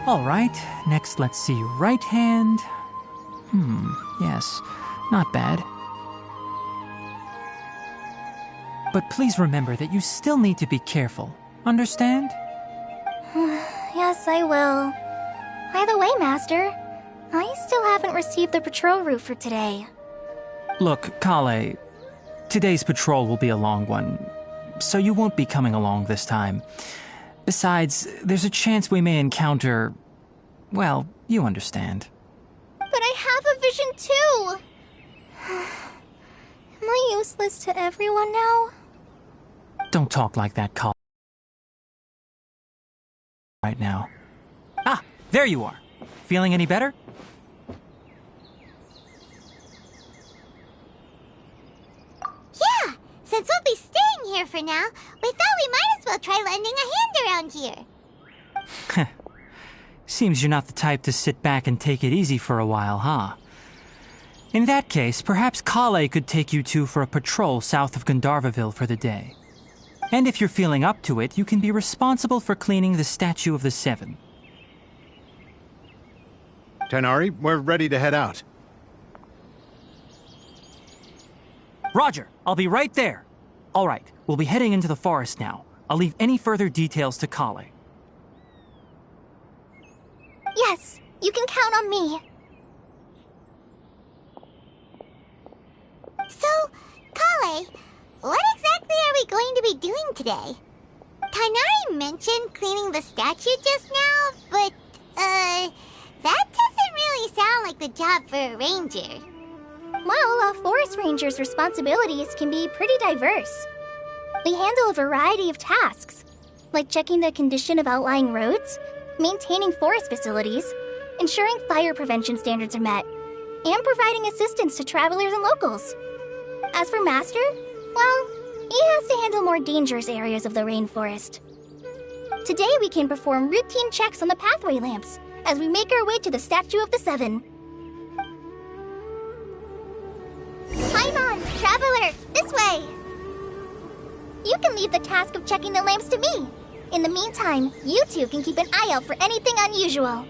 Alright, next let's see right hand. Yes, not bad. But please remember that you still need to be careful. Understand? Yes, I will. By the way, Master, I still haven't received the patrol route for today. Look, Kale, today's patrol will be a long one, so you won't be coming along this time. Besides, there's a chance we may encounter... well, you understand. But I have a vision too! Am I useless to everyone now? Don't talk like that, Kale. Right now. Ah, there you are. Feeling any better? Yeah, since we'll be staying here for now, we thought we might as well try lending a hand around here. Seems you're not the type to sit back and take it easy for a while, huh? In that case, perhaps Kale could take you two for a patrol south of Gandharvaville for the day. And if you're feeling up to it, you can be responsible for cleaning the Statue of the Seven. Tighnari, we're ready to head out. Roger, I'll be right there. All right, we'll be heading into the forest now. I'll leave any further details to Kale. Yes, you can count on me. So, Kale, what exactly are we going to be doing today? Tighnari mentioned cleaning the statue just now, but, that doesn't really sound like the job for a ranger. Well, a forest ranger's responsibilities can be pretty diverse. They handle a variety of tasks, like checking the condition of outlying roads, maintaining forest facilities, ensuring fire prevention standards are met, and providing assistance to travelers and locals. As for Master, well, he has to handle more dangerous areas of the rainforest. Today we can perform routine checks on the pathway lamps as we make our way to the Statue of the Seven. Paimon, traveler, this way! You can leave the task of checking the lamps to me. In the meantime, you two can keep an eye out for anything unusual.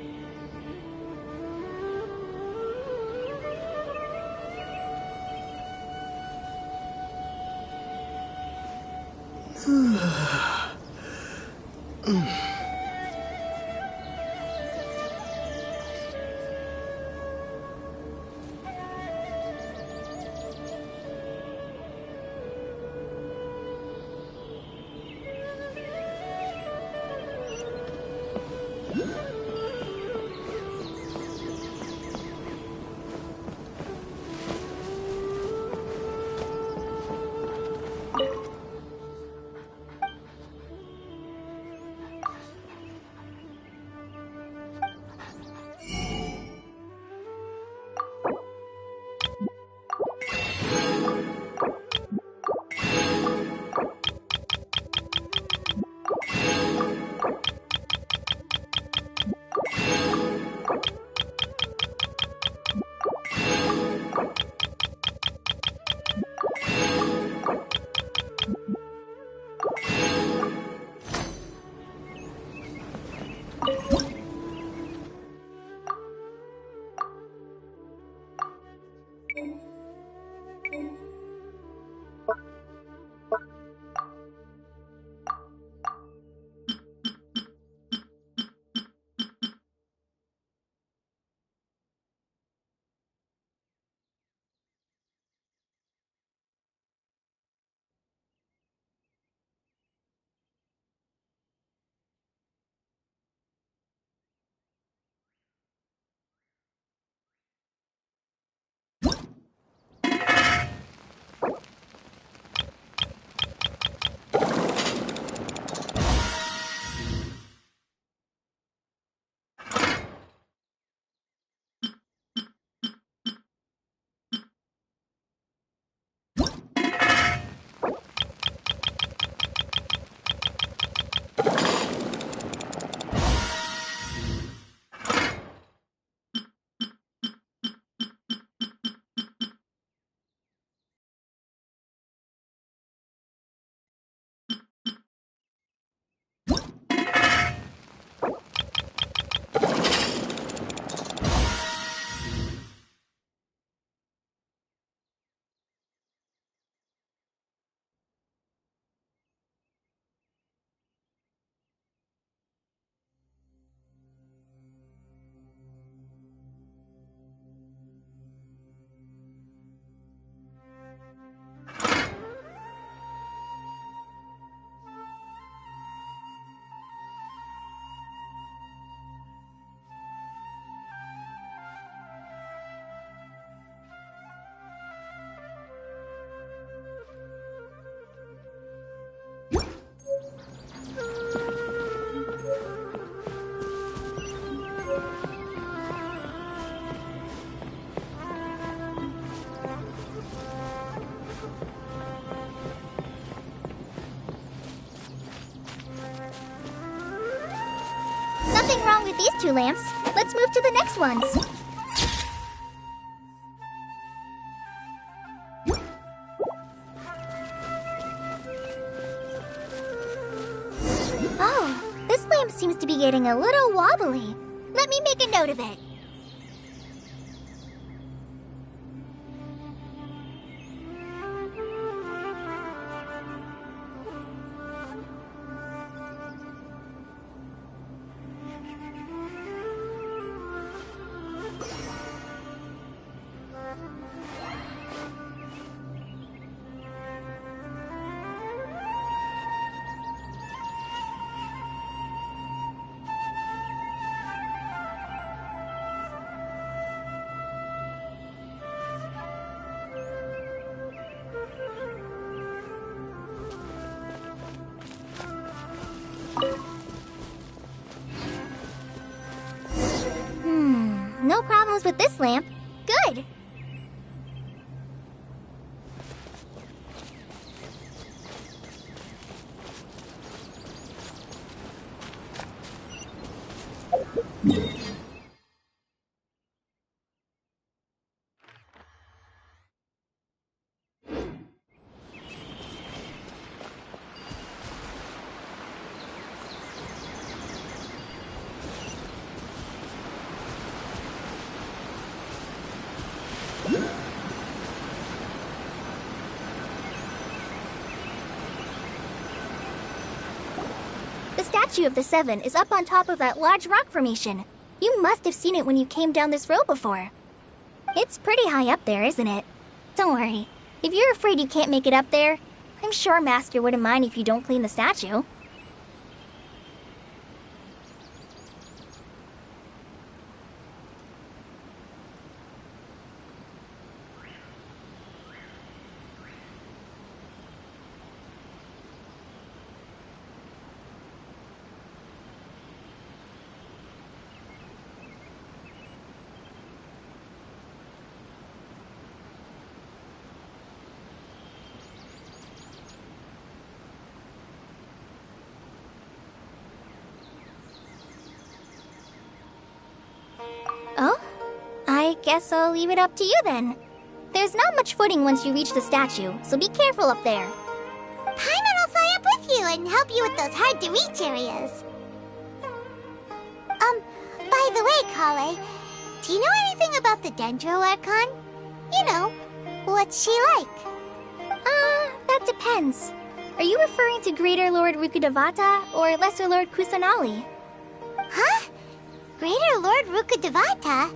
Nothing wrong with these two lamps. Let's move to the next ones. Oh, this lamp seems to be getting a little wobbly. Let me make a note of it. No problems with this lamp. Good. The statue of the Seven is up on top of that large rock formation. You must have seen it when you came down this road before. It's pretty high up there, isn't it? Don't worry. If you're afraid you can't make it up there, I'm sure Master wouldn't mind if you don't clean the statue. Oh? I guess I'll leave it up to you then. There's not much footing once you reach the statue, so be careful up there. Paimon will fly up with you and help you with those hard-to-reach areas. By the way, Kale, do you know anything about the Dendro Archon? You know, what's she like? That depends. Are you referring to Greater Lord Rukkhadevata or Lesser Lord Kusanali? Huh? Greater Lord Rukkhadevata?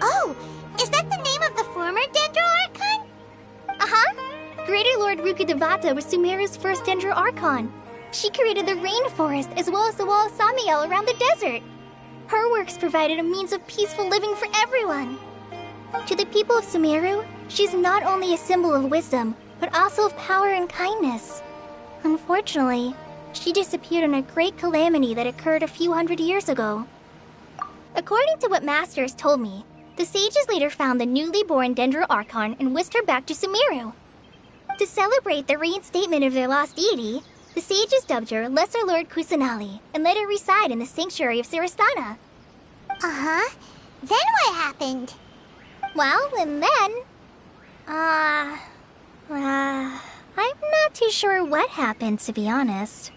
Oh, is that the name of the former Dendro Archon? Uh-huh. Greater Lord Rukkhadevata was Sumeru's first Dendro Archon. She created the rainforest as well as the wall of Samiel around the desert. Her works provided a means of peaceful living for everyone. To the people of Sumeru, she's not only a symbol of wisdom, but also of power and kindness. Unfortunately, she disappeared in a great calamity that occurred a few hundred years ago. According to what Masters told me, the sages later found the newly born Dendro Archon and whisked her back to Sumeru. To celebrate the reinstatement of their lost deity, the sages dubbed her Lesser Lord Kusanali and let her reside in the sanctuary of Sarastana. Uh-huh. Then what happened? Well, and then... I'm not too sure what happened, to be honest.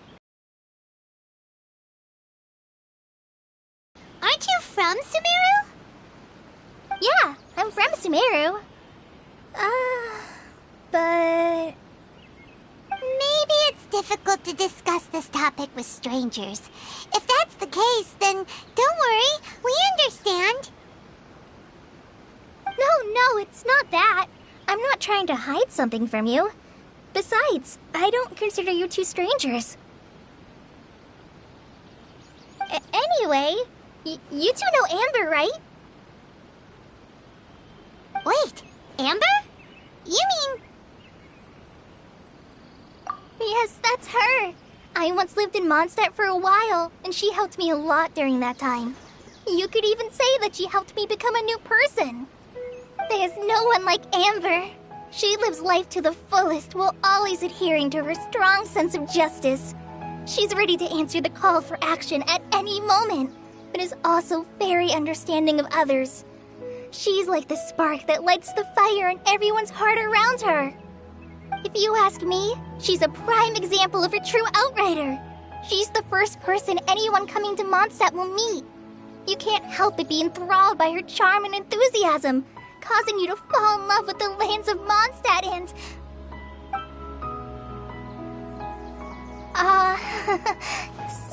Aren't you from Sumeru? Yeah, I'm from Sumeru. But... Maybe it's difficult to discuss this topic with strangers. If that's the case, then don't worry, we understand. No, it's not that. I'm not trying to hide something from you. Besides, I don't consider you two strangers. Anyway, you two know Amber, right? Wait, Amber? You mean... Yes, that's her. I once lived in Mondstadt for a while, and she helped me a lot during that time. You could even say that she helped me become a new person. There's no one like Amber. She lives life to the fullest while always adhering to her strong sense of justice. She's ready to answer the call for action at any moment. but is also very understanding of others. She's like the spark that lights the fire in everyone's heart around her. If you ask me, she's a prime example of a true outrider. She's the first person anyone coming to Mondstadt will meet. You can't help but be enthralled by her charm and enthusiasm, causing you to fall in love with the lands of Mondstadt and...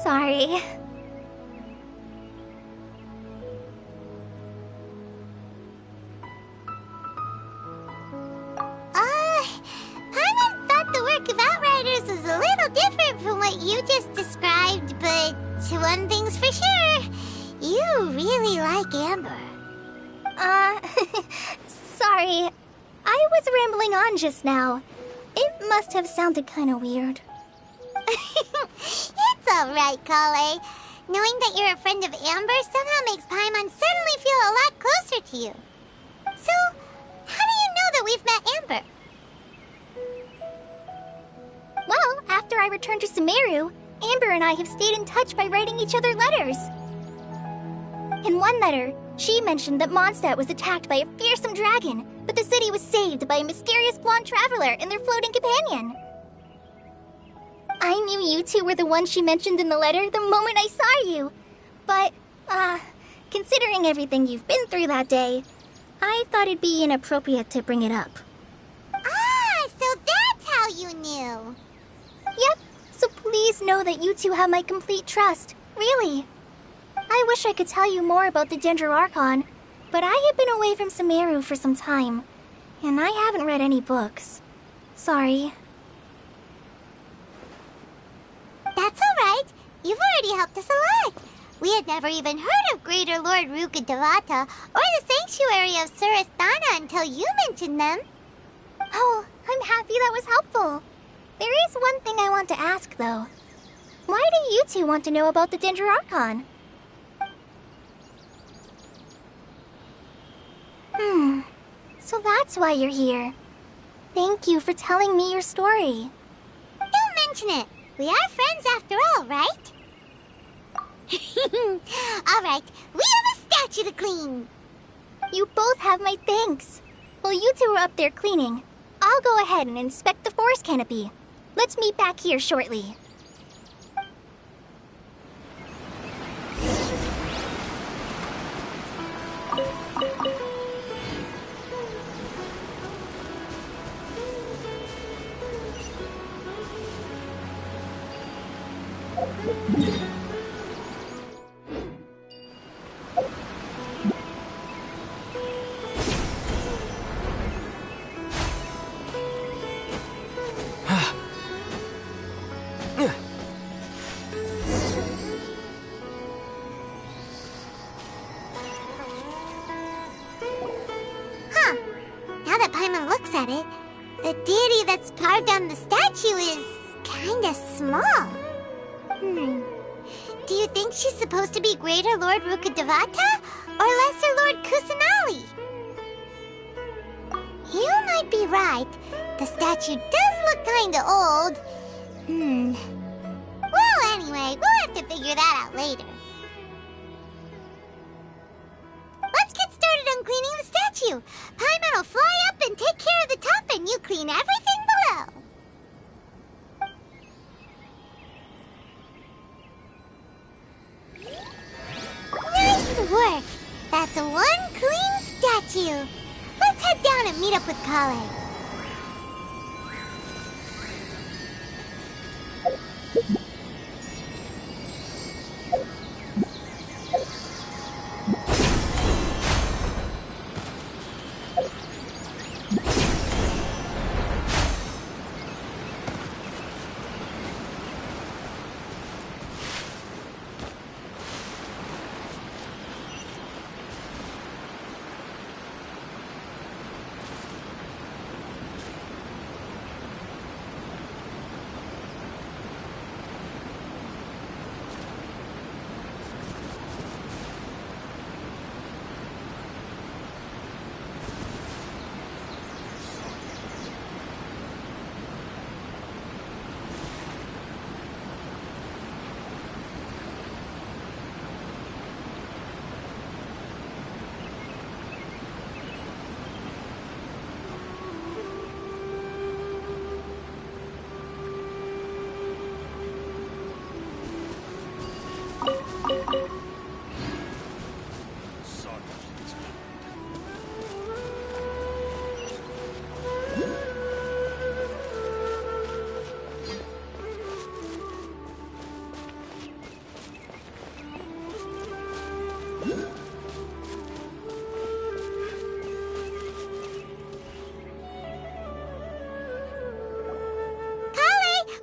sorry. Paimon thought the work of Outriders was a little different from what you just described, but one thing's for sure, you really like Amber. Sorry. I was rambling on just now. It must have sounded kinda weird. It's alright, Kale. Knowing that you're a friend of Amber somehow makes Paimon suddenly feel a lot closer to you. So, how do you know that we've met Amber? Well, after I returned to Sumeru, Amber and I have stayed in touch by writing each other letters. In one letter, she mentioned that Mondstadt was attacked by a fearsome dragon, but the city was saved by a mysterious blonde traveler and their floating companion. I knew you two were the ones she mentioned in the letter the moment I saw you. But, considering everything you've been through that day, I thought it'd be inappropriate to bring it up. Ah, so that's how you knew. Yep, so please know that you two have my complete trust, really. I wish I could tell you more about the Dendroarchon, but I have been away from Sumeru for some time, and I haven't read any books. Sorry. That's alright. You've already helped us a lot. We had never even heard of Greater Lord Rukkhadevata or the Sanctuary of Surasthana until you mentioned them. Oh, I'm happy that was helpful. There is one thing I want to ask, though. Why do you two want to know about the Dendroarchon? So that's why you're here. Thank you for telling me your story. Don't mention it. We are friends after all, right? Alright, we have a statue to clean. You both have my thanks. While you two are up there cleaning, I'll go ahead and inspect the forest canopy. Let's meet back here shortly. Now that Paimon looks at it, the deity that's carved on the statue is kinda small. Do you think she's supposed to be Greater Lord Rukkhadevata or Lesser Lord Kusanali? You might be right. The statue does look kinda old. Well, anyway, we'll have to figure that out later. Let's get started on cleaning the statue. Paimon will fly up and take care of the top, and you clean everything below. Nice work! That's one clean statue. Let's head down and meet up with Kale.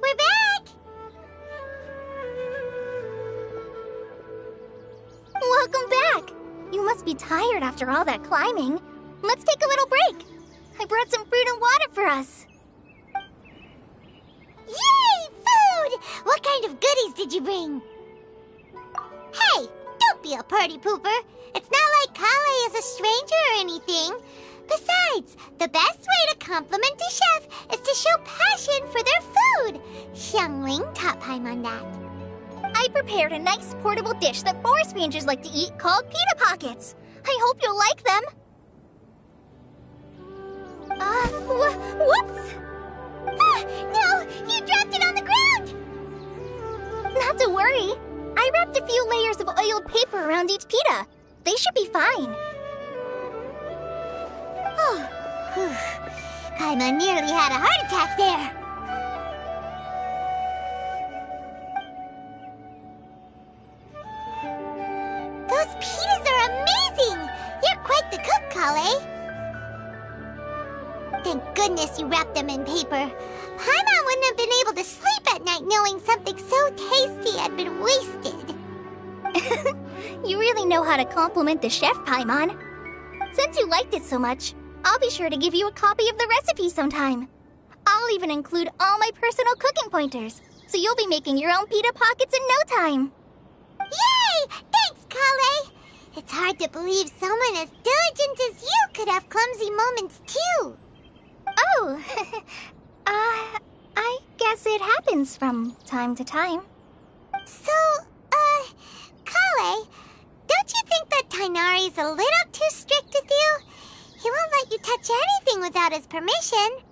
We're back! Welcome back! You must be tired after all that climbing. Let's take a little break. I brought some fruit and water for us. Yay! Food! What kind of goodies did you bring? Hey! Don't be a party pooper. It's not like Kale is a stranger or anything. Besides, the best way to compliment a chef is to show passion for their food. Xiangling taught Paimon that. I prepared a nice portable dish that forest rangers like to eat called pita pockets. I hope you'll like them. Whoops! Ah, no! You dropped it on the ground! Not to worry. I wrapped a few layers of oiled paper around each pita. They should be fine. Paimon nearly had a heart attack there. Those pitas are amazing! You're quite the cook, Kale. Thank goodness you wrapped them in paper. Paimon wouldn't have been able to sleep at night knowing something so tasty had been wasted. You really know how to compliment the chef, Paimon. Since you liked it so much, I'll be sure to give you a copy of the recipe sometime. I'll even include all my personal cooking pointers, so you'll be making your own pita pockets in no time. Yay! Thanks, Kale! It's hard to believe someone as diligent as you could have clumsy moments, too. Oh, I guess it happens from time to time. So, Kale, don't you think that Tainari's a little too strict with you? He won't let you touch anything without his permission.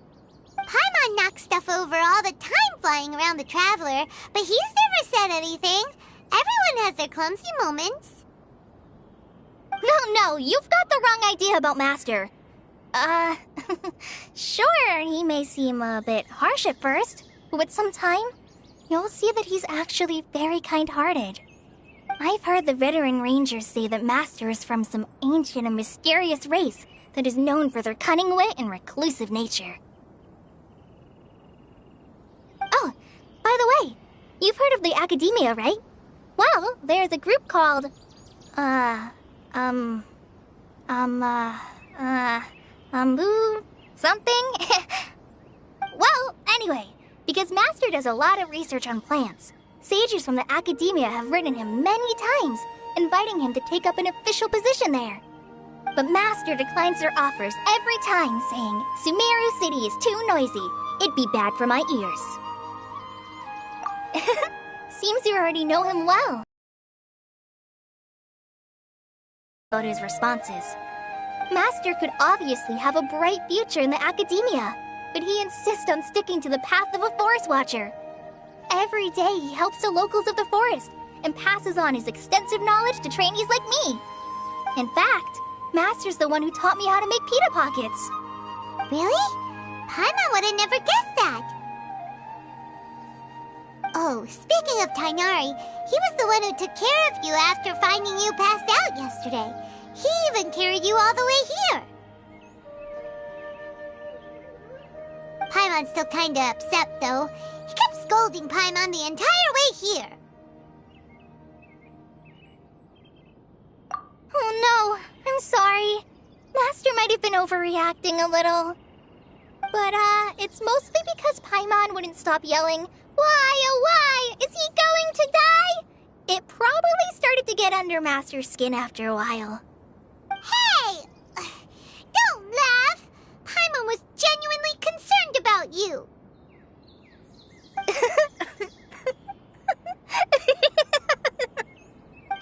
Paimon knocks stuff over all the time flying around the Traveler, but he's never said anything. Everyone has their clumsy moments. No, you've got the wrong idea about Master. Sure, he may seem a bit harsh at first, but with some time, you'll see that he's actually very kind-hearted. I've heard the veteran rangers say that Master is from some ancient and mysterious race that is known for their cunning wit and reclusive nature. Oh, by the way, you've heard of the Academia, right? Well, there's a group called, something? Well, anyway, because Master does a lot of research on plants, sages from the Academia have written him many times, inviting him to take up an official position there. But Master declines their offers every time, saying, Sumeru City is too noisy. It'd be bad for my ears. Seems you already know him well. About his responses. Master could obviously have a bright future in the Academia, but he insists on sticking to the path of a forest watcher. Every day he helps the locals of the forest and passes on his extensive knowledge to trainees like me. In fact, Master's the one who taught me how to make pita pockets. Really? Paimon would have never guessed that. Oh, speaking of Tainari, he was the one who took care of you after finding you passed out yesterday. He even carried you all the way here. Paimon's still kinda upset, though. He kept scolding Paimon the entire way here. Oh no, I'm sorry. Master might have been overreacting a little. But, it's mostly because Paimon wouldn't stop yelling, Why, oh why, is he going to die? It probably started to get under Master's skin after a while. Hey! Don't laugh! Paimon was genuinely concerned about you.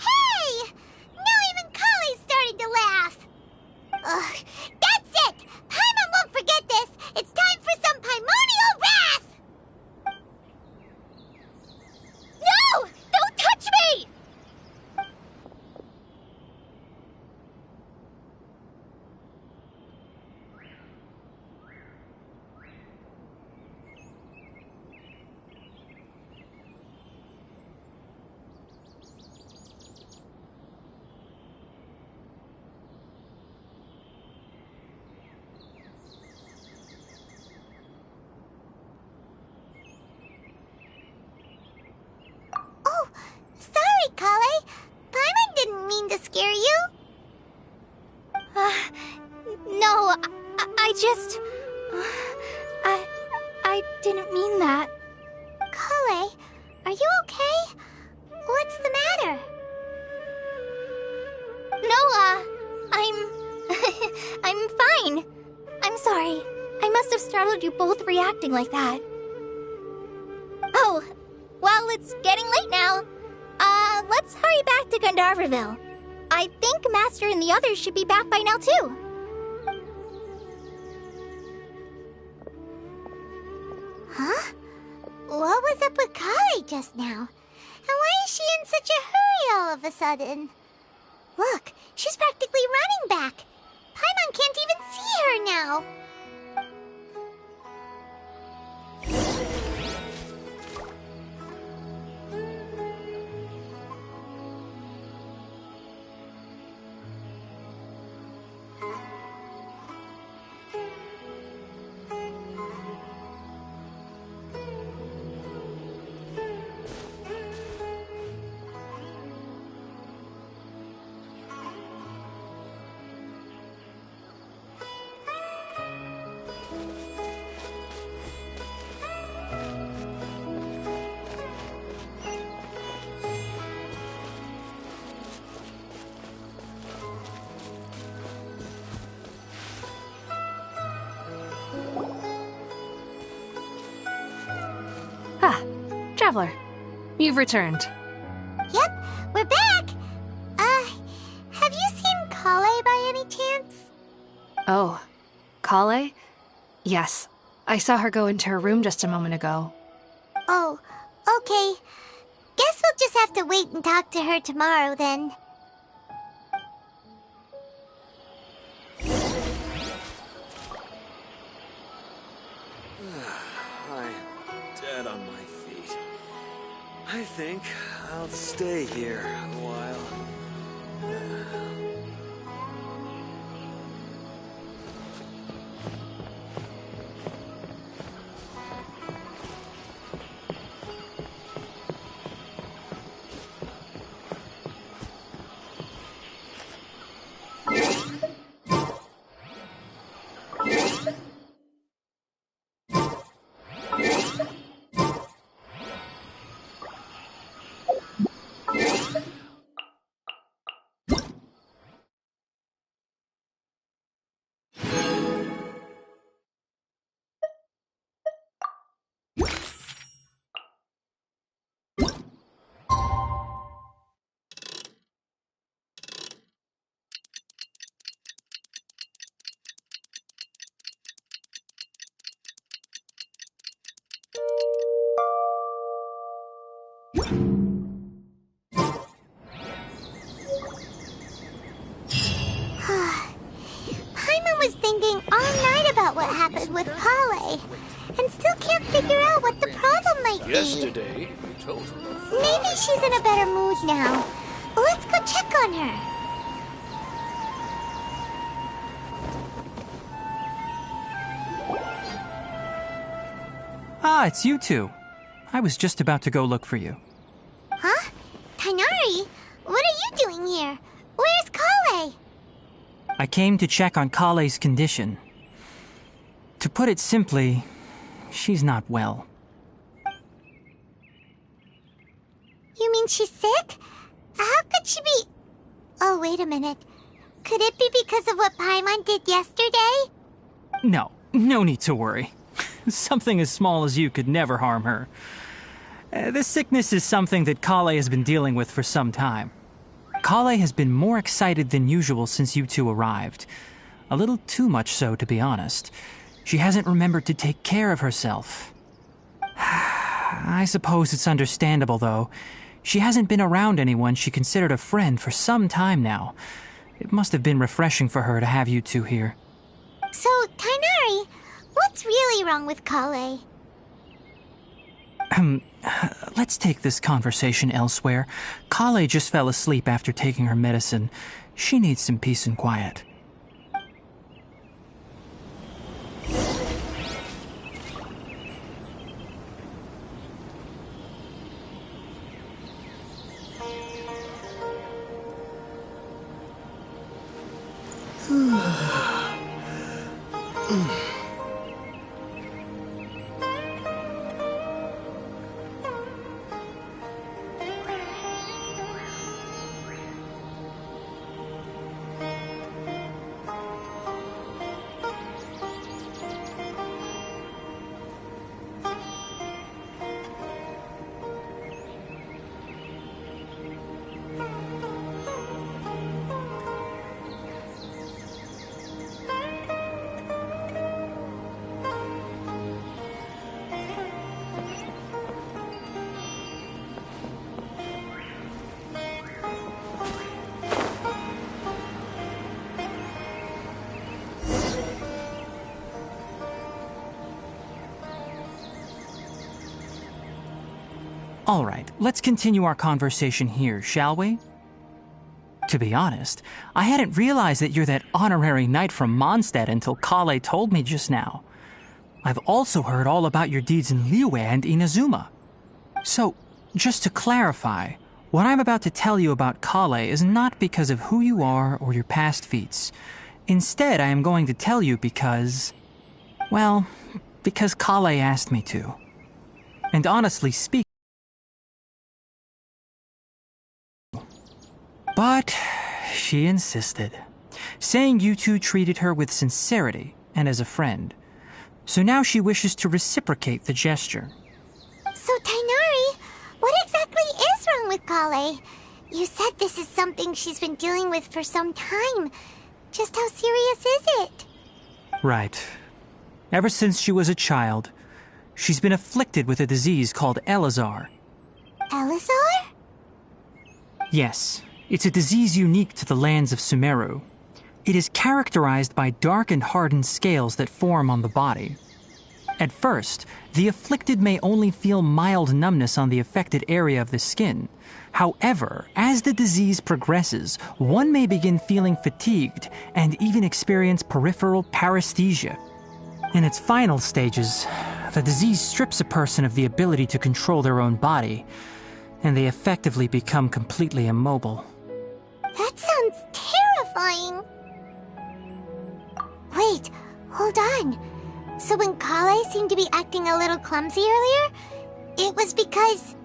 Hey! Now even Kale's starting to laugh. Ugh, that's it! Paimon won't forget this! It's time for some Paimonial wrath! No! Don't touch me! I didn't mean that. Kale, are you okay? What's the matter? No, I'm fine. I'm sorry. I must have startled you both reacting like that. Oh, well, it's getting late now. Let's hurry back to Gandharvaville. I think Master and the others should be back by now, too. Huh? What was up with Kale just now? And why is she in such a hurry all of a sudden? Look, she's practically running back. Paimon can't even see her now. Traveler, you've returned. Yep, we're back. Have you seen Kale by any chance? Oh, Kale? Yes, I saw her go into her room just a moment ago. Oh, okay. Guess we'll just have to wait and talk to her tomorrow then. I'm dead on my feet. I think I'll stay here a while. Paimon was thinking all night about what happened with Kale, and still can't figure out what the problem might be. Yesterday, you told her. Maybe she's in a better mood now. Let's go check on her. Ah, it's you two. I was just about to go look for you. Huh? Tighnari? What are you doing here? Where's Kale? I came to check on Kale's condition. To put it simply, she's not well. You mean she's sick? How could she be... Oh, wait a minute. Could it be because of what Paimon did yesterday? No need to worry. Something as small as you could never harm her. This sickness is something that Kale has been dealing with for some time. Kale has been more excited than usual since you two arrived. A little too much so, to be honest. She hasn't remembered to take care of herself. I suppose it's understandable, though. She hasn't been around anyone she considered a friend for some time now. It must have been refreshing for her to have you two here. So, Tighnari, what's really wrong with Kale? Let's take this conversation elsewhere. Kale just fell asleep after taking her medicine. She needs some peace and quiet. All right, let's continue our conversation here, shall we? To be honest, I hadn't realized that you're that honorary knight from Mondstadt until Kale told me just now. I've also heard all about your deeds in Liyue and Inazuma. So, just to clarify, what I'm about to tell you about Kale is not because of who you are or your past feats. Instead, I am going to tell you because... well, because Kale asked me to. And honestly speaking... but she insisted, saying you two treated her with sincerity and as a friend. So now she wishes to reciprocate the gesture. So, Tainari, what exactly is wrong with Kale? You said this is something she's been dealing with for some time. Just how serious is it? Right. Ever since she was a child, she's been afflicted with a disease called Elazar. Elazar? Yes, it's a disease unique to the lands of Sumeru. It is characterized by dark and hardened scales that form on the body. At first, the afflicted may only feel mild numbness on the affected area of the skin. However, as the disease progresses, one may begin feeling fatigued and even experience peripheral paresthesia. In its final stages, the disease strips a person of the ability to control their own body, and they effectively become completely immobile. That sounds terrifying. Wait, hold on. So when Kale seemed to be acting a little clumsy earlier, it was because...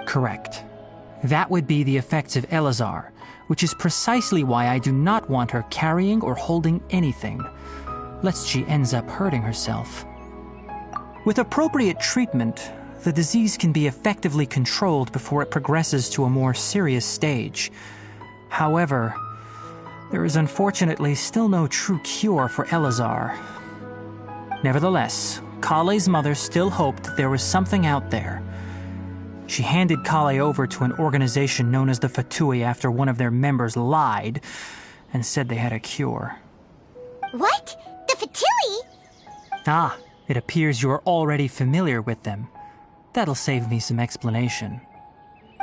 Correct. That would be the effects of Elazar, which is precisely why I do not want her carrying or holding anything, lest she ends up hurting herself. With appropriate treatment, the disease can be effectively controlled before it progresses to a more serious stage. However, there is unfortunately still no true cure for Elazar. Nevertheless, Kale's mother still hoped that there was something out there. She handed Kale over to an organization known as the Fatui after one of their members lied and said they had a cure. What? The Fatui? Ah, it appears you are already familiar with them. That'll save me some explanation.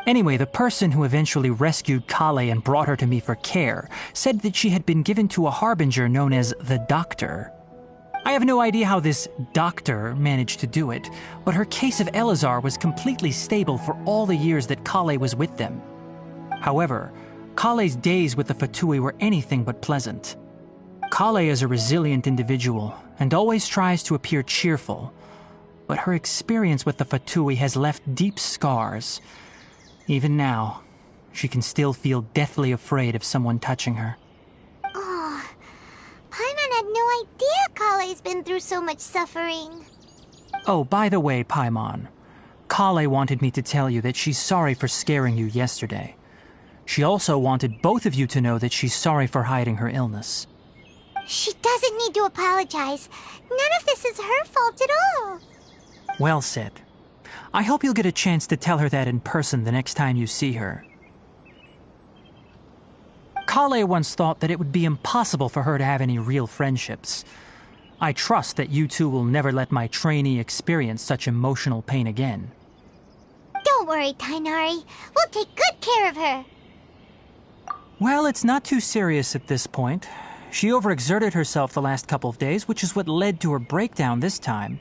Anyway, the person who eventually rescued Kale and brought her to me for care said that she had been given to a harbinger known as the Doctor. I have no idea how this doctor managed to do it, but her case of Elazar was completely stable for all the years that Kale was with them. However, Kale's days with the Fatui were anything but pleasant. Kale is a resilient individual and always tries to appear cheerful, but her experience with the Fatui has left deep scars. Even now, she can still feel deathly afraid of someone touching her. Oh, Paimon had no idea Kale's been through so much suffering. Oh, by the way, Paimon, Kale wanted me to tell you that she's sorry for scaring you yesterday. She also wanted both of you to know that she's sorry for hiding her illness. She doesn't need to apologize. None of this is her fault at all. Well said. I hope you'll get a chance to tell her that in person the next time you see her. Kale once thought that it would be impossible for her to have any real friendships. I trust that you two will never let my trainee experience such emotional pain again. Don't worry, Tainari. We'll take good care of her. Well, it's not too serious at this point. She overexerted herself the last couple of days, which is what led to her breakdown this time.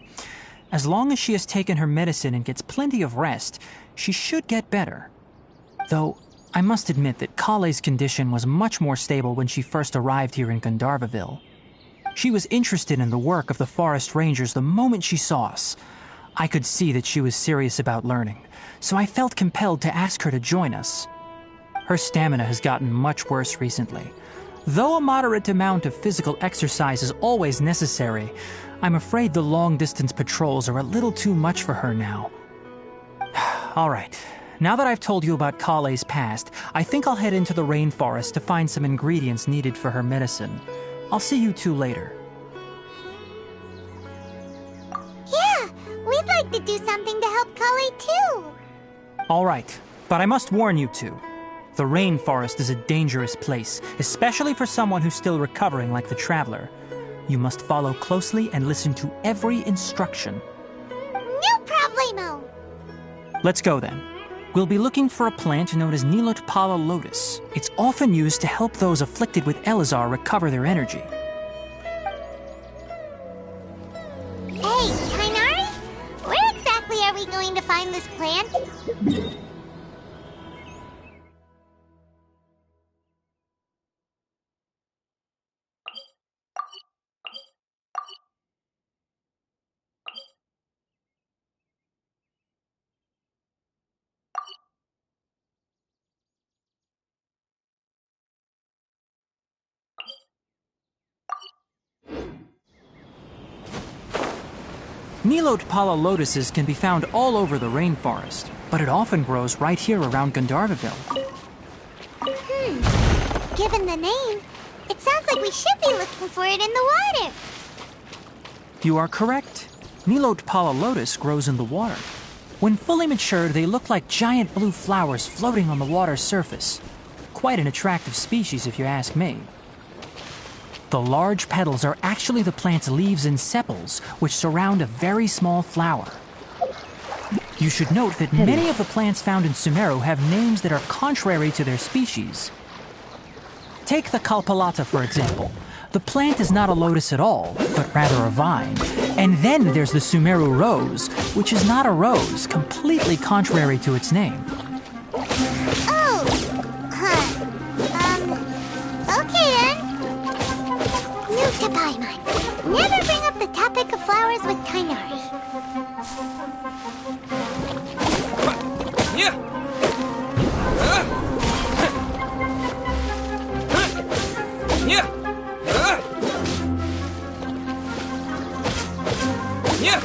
As long as she has taken her medicine and gets plenty of rest, she should get better. Though, I must admit that Kale's condition was much more stable when she first arrived here in Gandharvaville. She was interested in the work of the forest rangers the moment she saw us. I could see that she was serious about learning, so I felt compelled to ask her to join us. Her stamina has gotten much worse recently. Though a moderate amount of physical exercise is always necessary, I'm afraid the long-distance patrols are a little too much for her now. All right, now that I've told you about Kale's past, I think I'll head into the rainforest to find some ingredients needed for her medicine. I'll see you two later. Yeah, we'd like to do something to help Kale too. All right, but I must warn you two. The rainforest is a dangerous place, especially for someone who's still recovering like the Traveler. You must follow closely and listen to every instruction. No problemo! Let's go then. We'll be looking for a plant known as Nilotpala lotus. It's often used to help those afflicted with Elazar recover their energy. Hey, Kainari? Where exactly are we going to find this plant? Nilotpala lotuses can be found all over the rainforest, but it often grows right here around Gandharvaville. Given the name, it sounds like we should be looking for it in the water. You are correct. Nilotpala lotus grows in the water. When fully matured, they look like giant blue flowers floating on the water's surface. Quite an attractive species, if you ask me. The large petals are actually the plant's leaves and sepals, which surround a very small flower. You should note that many of the plants found in Sumeru have names that are contrary to their species. Take the Kalpalata, for example. The plant is not a lotus at all, but rather a vine. And then there's the Sumeru rose, which is not a rose, completely contrary to its name. Oh, okay then. New to Paimon. Never bring up the topic of flowers with Kainari. Yeah. Yeah. Yeah.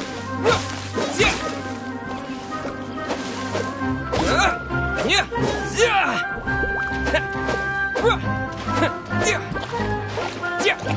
Yeah.